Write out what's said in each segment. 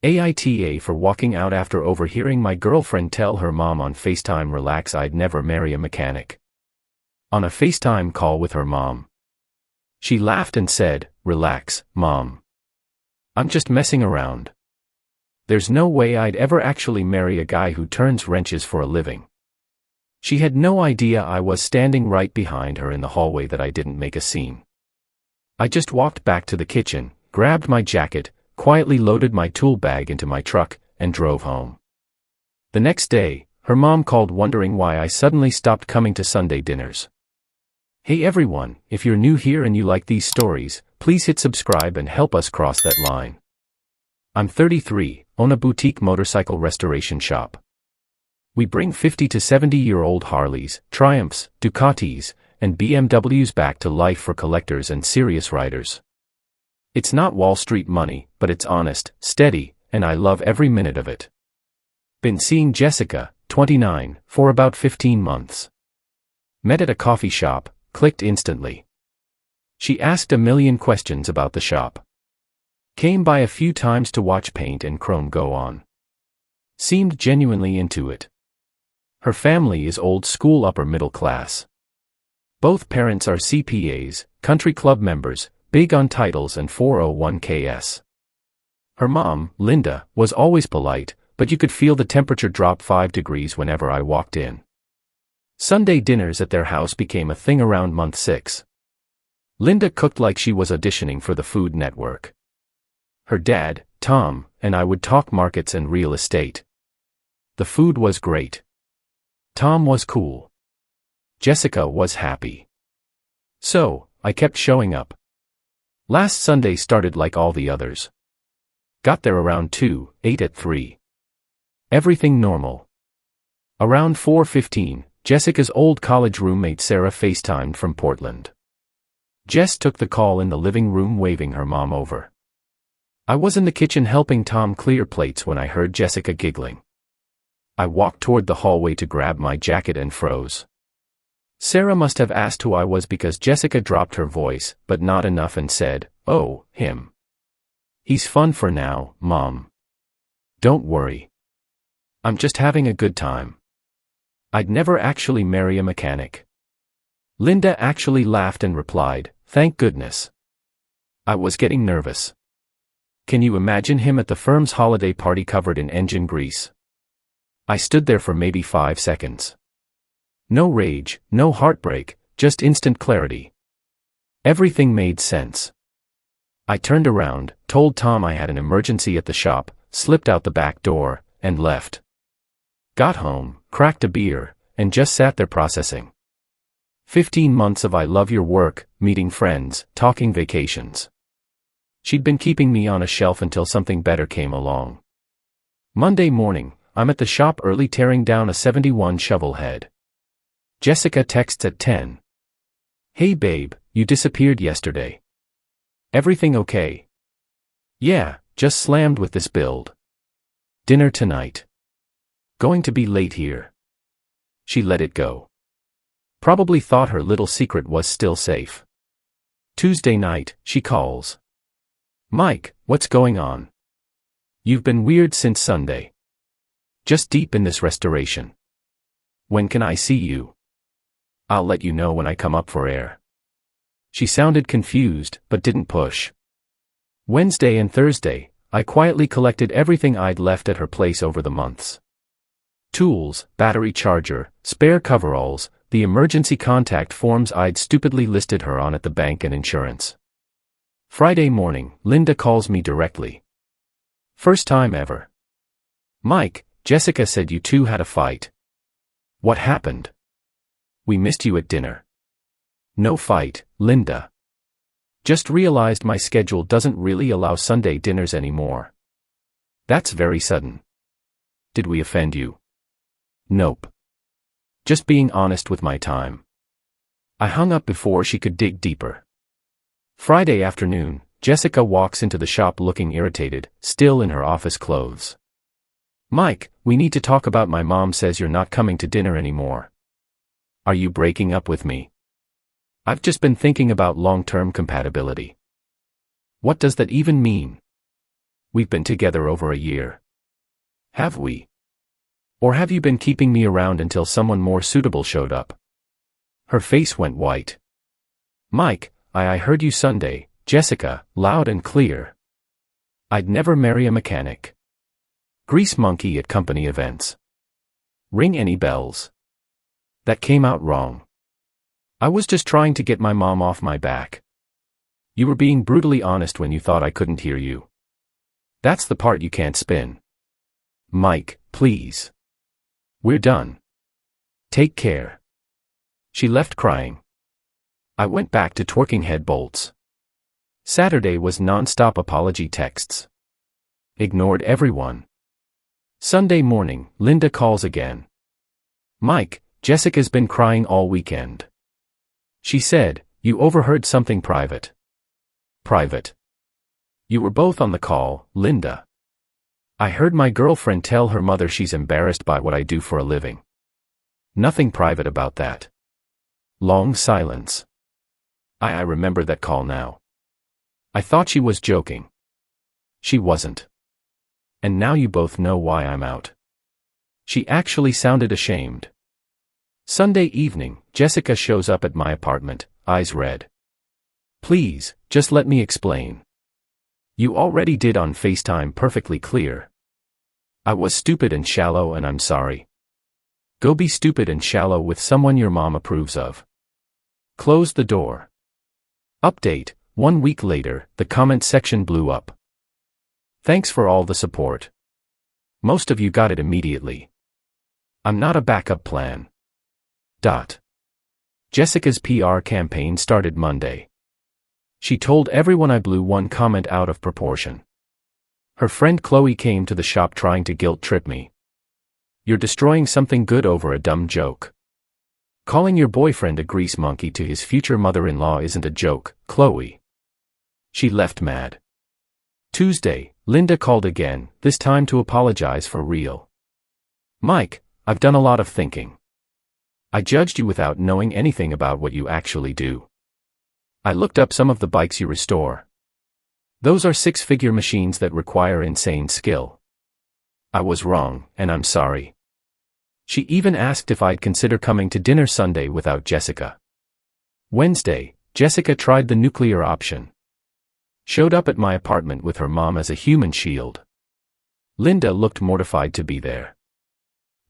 AITA for walking out after overhearing my girlfriend tell her mom on FaceTime relax I'd never marry a mechanic. On a FaceTime call with her mom. She laughed and said, "Relax, Mom. I'm just messing around. There's no way I'd ever actually marry a guy who turns wrenches for a living." She had no idea I was standing right behind her in the hallway that I didn't make a scene. I just walked back to the kitchen, grabbed my jacket, quietly loaded my tool bag into my truck, and drove home. The next day, her mom called wondering why I suddenly stopped coming to Sunday dinners. Hey everyone, if you're new here and you like these stories, please hit subscribe and help us cross that line. I'm 33, own a boutique motorcycle restoration shop. We bring 50 to 70-year-old Harleys, Triumphs, Ducatis, and BMWs back to life for collectors and serious riders. It's not Wall Street money, but it's honest, steady, and I love every minute of it. Been seeing Jessica, 29, for about 15 months. Met at a coffee shop, clicked instantly. She asked a million questions about the shop. Came by a few times to watch paint and chrome go on. Seemed genuinely into it. Her family is old school upper middle class. Both parents are CPAs, country club members, big on titles and 401ks. Her mom, Linda, was always polite, but you could feel the temperature drop 5 degrees whenever I walked in. Sunday dinners at their house became a thing around month 6. Linda cooked like she was auditioning for the Food Network. Her dad, Tom, and I would talk markets and real estate. The food was great. Tom was cool. Jessica was happy. So, I kept showing up. Last Sunday started like all the others. Got there around 2, ate at 3. Everything normal. Around 4:15, Jessica's old college roommate Sarah FaceTimed from Portland. Jess took the call in the living room waving her mom over. I was in the kitchen helping Tom clear plates when I heard Jessica giggling. I walked toward the hallway to grab my jacket and froze. Sarah must have asked who I was because Jessica dropped her voice, but not enough, and said, "Oh, him. He's fun for now, Mom. Don't worry. I'm just having a good time. I'd never actually marry a mechanic." Linda actually laughed and replied, "Thank goodness. I was getting nervous. Can you imagine him at the firm's holiday party covered in engine grease?" I stood there for maybe 5 seconds. No rage, no heartbreak, just instant clarity. Everything made sense. I turned around, told Tom I had an emergency at the shop, slipped out the back door, and left. Got home, cracked a beer, and just sat there processing. 15 months of I love your work, meeting friends, talking vacations. She'd been keeping me on a shelf until something better came along. Monday morning, I'm at the shop early tearing down a 71 shovel head. Jessica texts at 10. "Hey babe, you disappeared yesterday. Everything okay?" "Yeah, just slammed with this build. Dinner tonight. Going to be late here." She let it go. Probably thought her little secret was still safe. Tuesday night, she calls. "Mike, what's going on? You've been weird since Sunday. Just deep in this restoration. When can I see you? I'll let you know when I come up for air." She sounded confused, but didn't push. Wednesday and Thursday, I quietly collected everything I'd left at her place over the months. Tools, battery charger, spare coveralls, the emergency contact forms I'd stupidly listed her on at the bank, and insurance. Friday morning, Linda calls me directly. First time ever. "Mike, Jessica said you two had a fight. What happened? We missed you at dinner." "No fight, Linda. Just realized my schedule doesn't really allow Sunday dinners anymore." "That's very sudden. Did we offend you?" "Nope. Just being honest with my time." I hung up before she could dig deeper. Friday afternoon, Jessica walks into the shop looking irritated, still in her office clothes. "Mike, we need to talk about my mom says you're not coming to dinner anymore. Are you breaking up with me? I've just been thinking about long-term compatibility." "What does that even mean?" We've been together over a year. Have we? Or have you been keeping me around until someone more suitable showed up? Her face went white. Mike, I heard you Sunday, Jessica, loud and clear. I'd never marry a mechanic. Grease monkey at company events. Ring any bells? That came out wrong. I was just trying to get my mom off my back. You were being brutally honest when you thought I couldn't hear you. That's the part you can't spin. Mike, please. We're done. Take care. She left crying. I went back to twerking head bolts. Saturday was non-stop apology texts. Ignored everyone. Sunday morning, Linda calls again. Mike, Jessica's been crying all weekend. She said, you overheard something private. Private. You were both on the call, Linda. I heard my girlfriend tell her mother she's embarrassed by what I do for a living. Nothing private about that. Long silence. I remember that call now. I thought she was joking. She wasn't. And now you both know why I'm out. She actually sounded ashamed. Sunday evening, Jessica shows up at my apartment, eyes red. Please, just let me explain. You already did on FaceTime perfectly clear. I was stupid and shallow and I'm sorry. Go be stupid and shallow with someone your mom approves of. Close the door. Update, 1 week later, the comment section blew up. Thanks for all the support. Most of you got it immediately. I'm not a backup plan. Jessica's PR campaign started Monday. She told everyone I blew one comment out of proportion. Her friend Chloe came to the shop trying to guilt trip me. You're destroying something good over a dumb joke. Calling your boyfriend a grease monkey to his future mother-in-law isn't a joke, Chloe. She left mad. Tuesday, Linda called again, this time to apologize for real. Mike, I've done a lot of thinking. I judged you without knowing anything about what you actually do. I looked up some of the bikes you restore. Those are six-figure machines that require insane skill. I was wrong, and I'm sorry. She even asked if I'd consider coming to dinner Sunday without Jessica. Wednesday, Jessica tried the nuclear option. Showed up at my apartment with her mom as a human shield. Linda looked mortified to be there.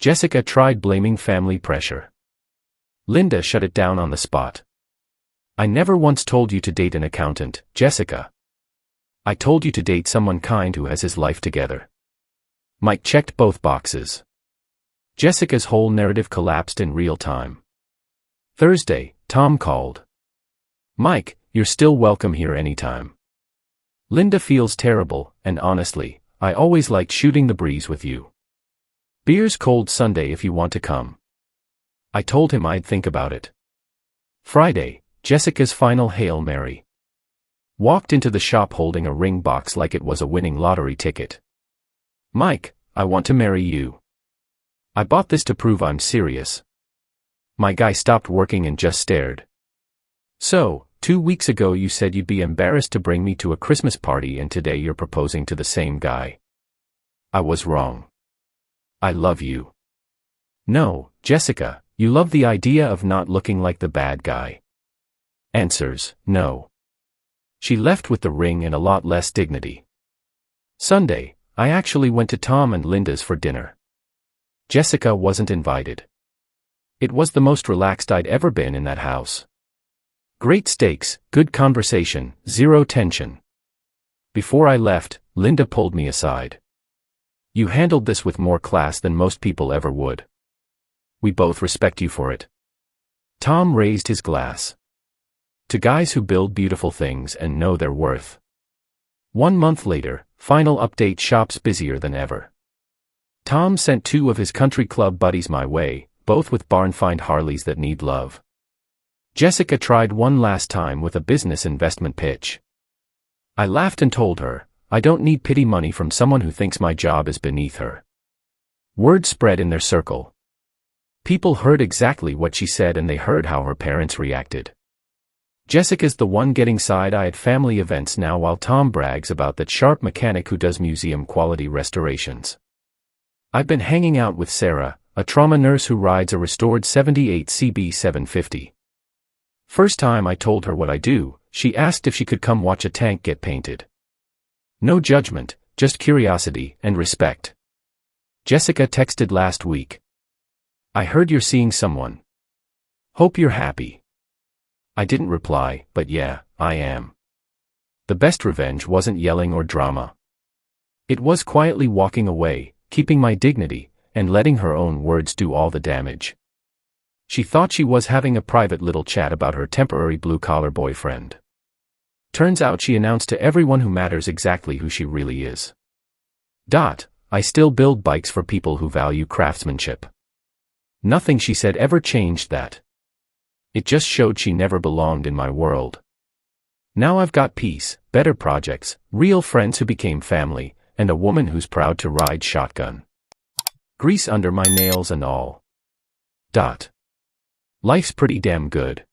Jessica tried blaming family pressure. Linda shut it down on the spot. I never once told you to date an accountant, Jessica. I told you to date someone kind who has his life together. Mike checked both boxes. Jessica's whole narrative collapsed in real time. Thursday, Tom called. Mike, you're still welcome here anytime. Linda feels terrible, and honestly, I always liked shooting the breeze with you. Beer's cold Sunday if you want to come. I told him I'd think about it. Friday, Jessica's final Hail Mary. Walked into the shop holding a ring box like it was a winning lottery ticket. Mike, I want to marry you. I bought this to prove I'm serious. My guy stopped working and just stared. So, 2 weeks ago you said you'd be embarrassed to bring me to a Christmas party and today you're proposing to the same guy. I was wrong. I love you. No, Jessica, you love the idea of not looking like the bad guy. Answers, no. She left with the ring and a lot less dignity. Sunday, I actually went to Tom and Linda's for dinner. Jessica wasn't invited. It was the most relaxed I'd ever been in that house. Great steaks, good conversation, zero tension. Before I left, Linda pulled me aside. You handled this with more class than most people ever would. We both respect you for it. Tom raised his glass. To guys who build beautiful things and know their worth. 1 month later, final update, shop's busier than ever. Tom sent 2 of his country club buddies my way, both with barn-find Harleys that need love. Jessica tried one last time with a business investment pitch. I laughed and told her, I don't need pity money from someone who thinks my job is beneath her. Word spread in their circle. People heard exactly what she said and they heard how her parents reacted. Jessica's the one getting side-eye at family events now while Tom brags about that sharp mechanic who does museum-quality restorations. I've been hanging out with Sarah, a trauma nurse who rides a restored 78 CB750. First time I told her what I do, she asked if she could come watch a tank get painted. No judgment, just curiosity and respect. Jessica texted last week. I heard you're seeing someone. Hope you're happy. I didn't reply, but yeah, I am. The best revenge wasn't yelling or drama. It was quietly walking away, keeping my dignity, and letting her own words do all the damage. She thought she was having a private little chat about her temporary blue-collar boyfriend. Turns out she announced to everyone who matters exactly who she really is. I still build bikes for people who value craftsmanship. Nothing she said ever changed that. It just showed she never belonged in my world. Now I've got peace, better projects, real friends who became family, and a woman who's proud to ride shotgun. Grease under my nails and all. Life's pretty damn good.